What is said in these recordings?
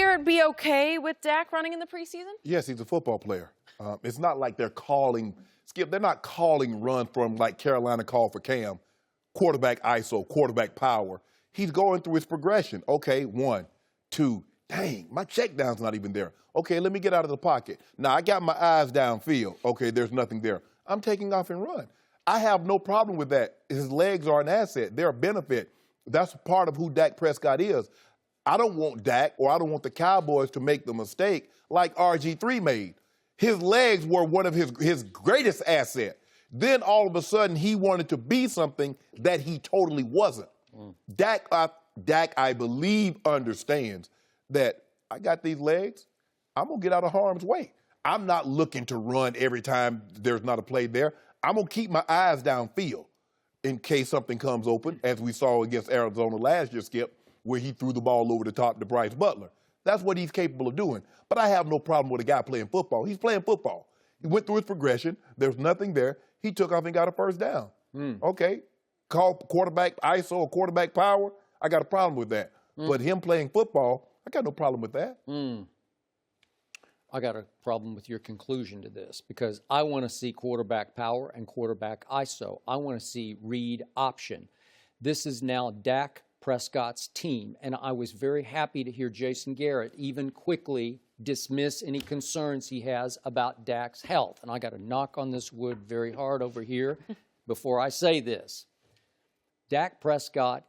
Garrett be okay with Dak running in the preseason? Yes, he's a football player. It's not like they're calling, Skip, they're not calling run from like Carolina called for Cam, quarterback ISO, quarterback power. He's going through his progression. Okay, 1, 2, dang, my check down's not even there. Okay, let me get out of the pocket. Now, I got my eyes downfield. Okay, there's nothing there. I'm taking off and run. I have no problem with that. His legs are an asset. They're a benefit. That's part of who Dak Prescott is. I don't want Dak, or I don't want the Cowboys to make the mistake like RG3 made. His legs were one of his greatest asset. Then all of a sudden he wanted to be something that he totally wasn't. Dak, I believe, understands that I got these legs. I'm going to get out of harm's way. I'm not looking to run every time there's not a play there. I'm going to keep my eyes downfield in case something comes open, as we saw against Arizona last year, Skip, where he threw the ball over the top to Bryce Butler. That's what he's capable of doing. But I have no problem with a guy playing football. He's playing football. He went through his progression. There's nothing there. He took off and got a first down. Okay, call quarterback ISO or quarterback power. I got a problem with that. But him playing football, I got no problem with that. I got a problem with your conclusion to this, because I want to see quarterback power and quarterback ISO. I want to see read option. This is now Dak Prescott's team, and I was very happy to hear Jason Garrett even quickly dismiss any concerns he has about Dak's health. And I got to knock on this wood very hard over here before I say this. Dak Prescott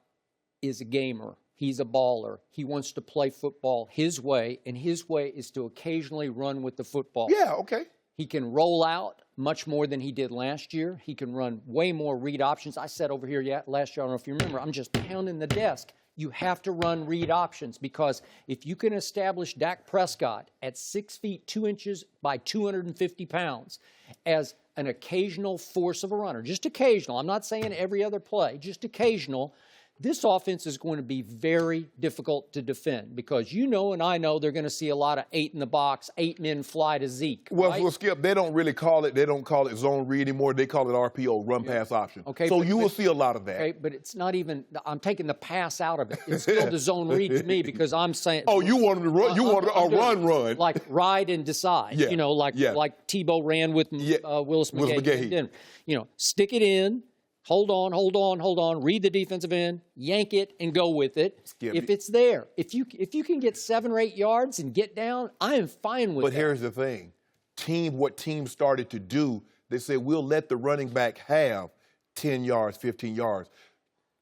is a gamer. He's a baller. He wants to play football his way, and his way is to occasionally run with the football. Yeah, okay. He can roll out much more than he did last year. He can run way more read options. I said over here last year, I don't know if you remember, I'm just pounding the desk. You have to run read options, because if you can establish Dak Prescott at 6 feet 2 inches by 250 pounds as an occasional force of a runner, just occasional, I'm not saying every other play, just occasional, this offense is going to be very difficult to defend, because you know and I know they're going to see a lot of 8 in the box, 8 men fly to Zeke. Well, right? well, Skip, they don't really call it, they don't call it zone read anymore. They call it RPO, run pass option. Okay, so you will see a lot of that. Okay, but it's not even, I'm taking the pass out of it. It's still the zone read to me, because I'm saying. Oh, you want him to run, you want a run. Like ride and decide. Yeah. You know, like Tebow ran with Willis McGahee. You know, stick it in. Hold on, read the defensive end, yank it, and go with it. Skip. If it's there. If you can get 7 or 8 yards and get down, I am fine with that. But here's the thing. What teams started to do, they said, we'll let the running back have 10 yards, 15 yards.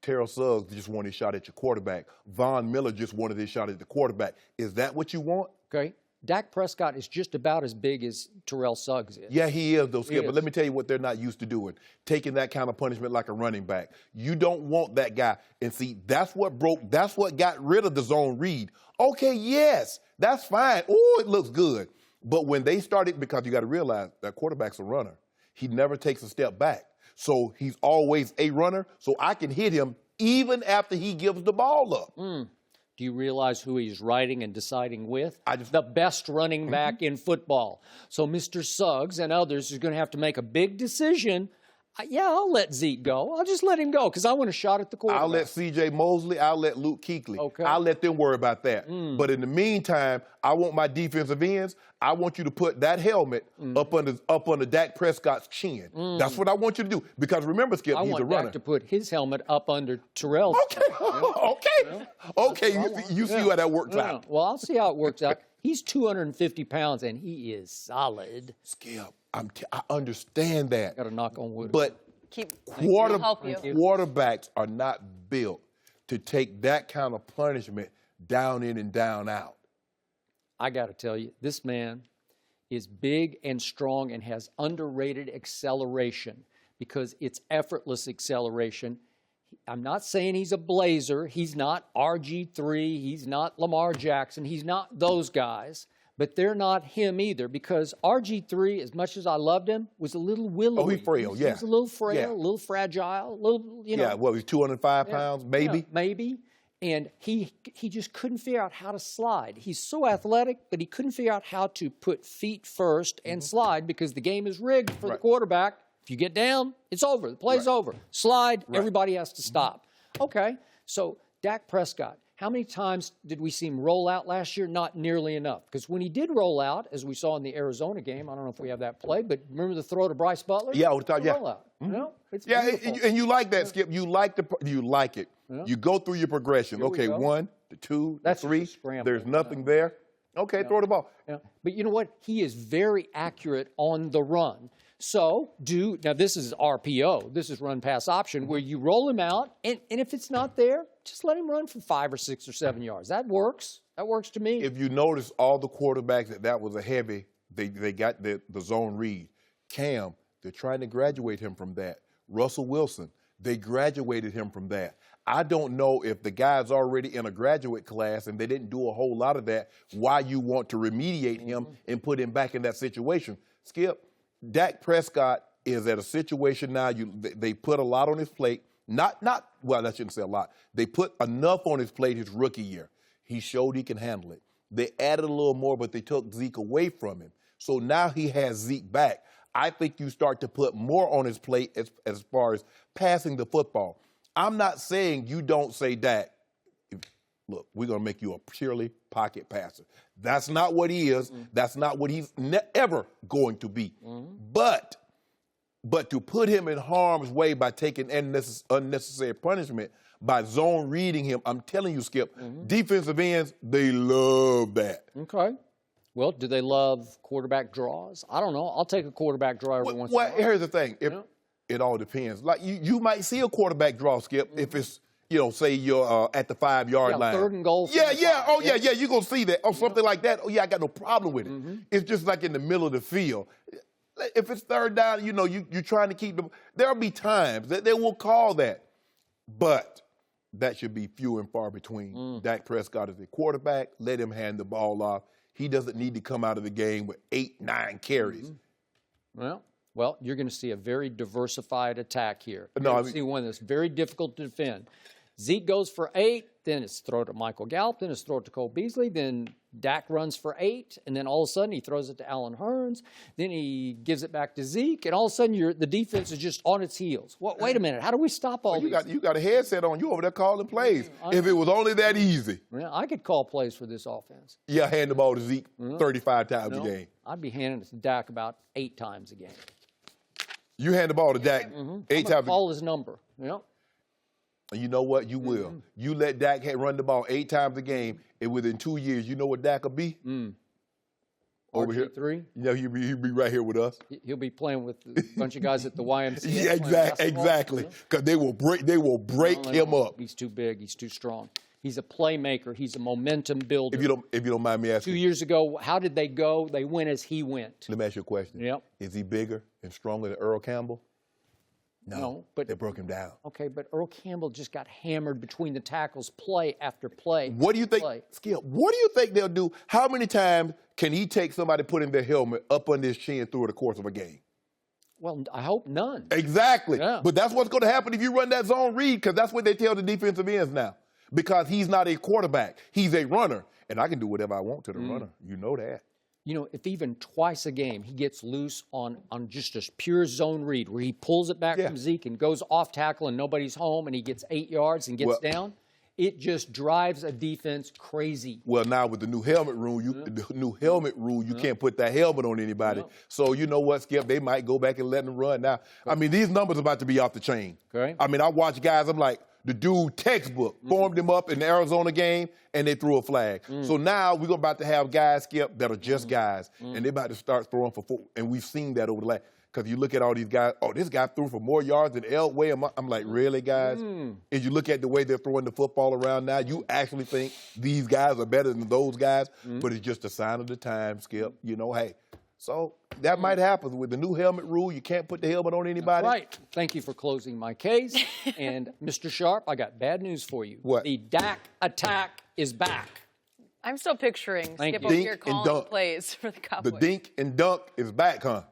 Terrell Suggs just wanted a shot at your quarterback. Von Miller just wanted his shot at the quarterback. Is that what you want? Okay. Dak Prescott is just about as big as Terrell Suggs is. Yeah, he is, though, Skip. But let me tell you what they're not used to doing, taking that kind of punishment like a running back. You don't want that guy. And see, that's what got rid of the zone read. Okay, yes, that's fine. Oh, it looks good. But when they started, because you got to realize that quarterback's a runner. He never takes a step back. So he's always a runner. So I can hit him even after he gives the ball up. Do you realize who he's riding and deciding with? The best running back in football. So Mr. Suggs and others are going to have to make a big decision. I'll let Zeke go. I'll just let him go, because I want a shot at the quarterback. I'll let C.J. Mosley. I'll let Luke Kuechly. Okay. I'll let them worry about that. But in the meantime, I want my defensive ends. I want you to put that helmet up under Dak Prescott's chin. That's what I want you to do. Because remember, Skip, he's a runner. I want Dak to put his helmet up under Terrell's. Okay. You see how that works out. Well, I'll see how it works out. He's 250 pounds, and he is solid. Skip, I understand that. Got to knock on wood. But quarterbacks are not built to take that kind of punishment down in and down out. I got to tell you, this man is big and strong and has underrated acceleration, because it's effortless acceleration. I'm not saying he's a blazer. He's not RG3. He's not Lamar Jackson. He's not those guys. But they're not him either, because RG3, as much as I loved him, was a little willowy. Oh, he's frail, yeah. He was a little frail, a little fragile, a little, you know. Yeah, well, he's 205 pounds, maybe? Yeah, maybe. And he just couldn't figure out how to slide. He's so athletic, but he couldn't figure out how to put feet first and slide, because the game is rigged for the quarterback. If you get down, it's over. The play's over. Slide, everybody has to stop. Okay, so Dak Prescott, How many times did we see him roll out last year? Not nearly enough. Because when he did roll out, as we saw in the Arizona game, I don't know if we have that play, but remember the throw to Bryce Butler? Yeah, all the time, yeah. Rollout. No, it's Yeah, beautiful. and you like that, Skip. You like it. Yeah. You go through your progression. Here we Okay, go. 1, the 2, the That's 3. just a scramble. There's nothing there. Okay, throw the ball. Yeah. But you know what? He is very accurate on the run. So now this is RPO. This is run pass option where you roll him out, and if it's not there, just let him run for 5 or 6 or 7 yards. That works. That works to me. If you notice, all the quarterbacks that was a heavy, they got the zone read. Cam, they're trying to graduate him from that. Russell Wilson, they graduated him from that. I don't know if the guy's already in a graduate class and they didn't do a whole lot of that, why you want to remediate him and put him back in that situation. Skip, Dak Prescott is at a situation now, they put a lot on his plate. Well, I shouldn't say a lot. They put enough on his plate his rookie year. He showed he can handle it. They added a little more, but they took Zeke away from him. So now he has Zeke back. I think you start to put more on his plate as far as passing the football. I'm not saying you don't say, Dak, look, we're going to make you a purely pocket passer. That's not what he is. That's not what he's ever going to be. But to put him in harm's way by taking unnecessary punishment, by zone reading him, I'm telling you, Skip, defensive ends, they love that. Okay. Well, do they love quarterback draws? I don't know. I'll take a quarterback draw every once in a while. Here's the thing. It all depends. Like you might see a quarterback draw, Skip, if it's, say you're at the 5-yard line. 3rd and goal. Yeah. You're going to see that. Or something like that. Oh, yeah, I got no problem with it. It's just like in the middle of the field. If it's 3rd down, you're trying to keep them. There'll be times that they will call that. But that should be few and far between. Dak Prescott is a quarterback. Let him hand the ball off. He doesn't need to come out of the game with 8, 9 carries. Well, you're going to see a very diversified attack here. No, You're going to see one that's very difficult to defend. Zeke goes for 8, then it's throw to Michael Gallup, then it's throw to Cole Beasley, then Dak runs for 8, and then all of a sudden he throws it to Allen Hurns, then he gives it back to Zeke, and all of a sudden the defense is just on its heels. Wait a minute, how do we stop all these? You got a headset on. You over there calling plays. If it was only that easy. Yeah, I could call plays for this offense. Yeah, hand the ball to Zeke 35 times a game. I'd be handing it to Dak about 8 times a game. You hand the ball to Dak 8 times. Call his number. And you know what? You will. You let Dak run the ball 8 times a game, and within 2 years, you know what Dak will be? Over here. He'll be right here with us. He'll be playing with a bunch of guys at the YMCA. Yeah, exactly. Because they will break him up. He's too big. He's too strong. He's a playmaker. He's a momentum builder. If you don't mind me asking. 2 years ago, how did they go? They went as he went. Let me ask you a question. Yep. Is he bigger and stronger than Earl Campbell? No, but they broke him down. Okay, but Earl Campbell just got hammered between the tackles play after play. What do you think, Skip? What do you think they'll do? How many times can he take somebody putting their helmet up under his chin through the course of a game? Well, I hope none. Exactly. Yeah. But that's what's going to happen if you run that zone read, because that's what they tell the defensive ends now. Because he's not a quarterback. He's a runner. And I can do whatever I want to the runner. You know that. If even twice a game he gets loose on just a pure zone read where he pulls it back from Zeke and goes off tackle and nobody's home and he gets 8 yards and gets down, it just drives a defense crazy. Well, now with the new helmet rule, you can't put that helmet on anybody. So you know what, Skip? They might go back and let them run. Now, I mean, these numbers are about to be off the chain. Okay. I mean, I watch guys, I'm like, the dude textbook formed him up in the Arizona game, and they threw a flag. So now we're about to have guys, Skip, that are just guys, and they're about to start throwing for 4. And we've seen that over the last. Because you look at all these guys, this guy threw for more yards than Elway. I'm like, really, guys? And you look at the way they're throwing the football around now, you actually think these guys are better than those guys, but it's just a sign of the time, Skip. Hey. So that might happen with the new helmet rule. You can't put the helmet on anybody. That's right. Thank you for closing my case. And Mr. Sharpe, I got bad news for you. What? The Dak attack is back. I'm still picturing Skip over here calling plays for the Cowboys. The dink and dunk is back, huh?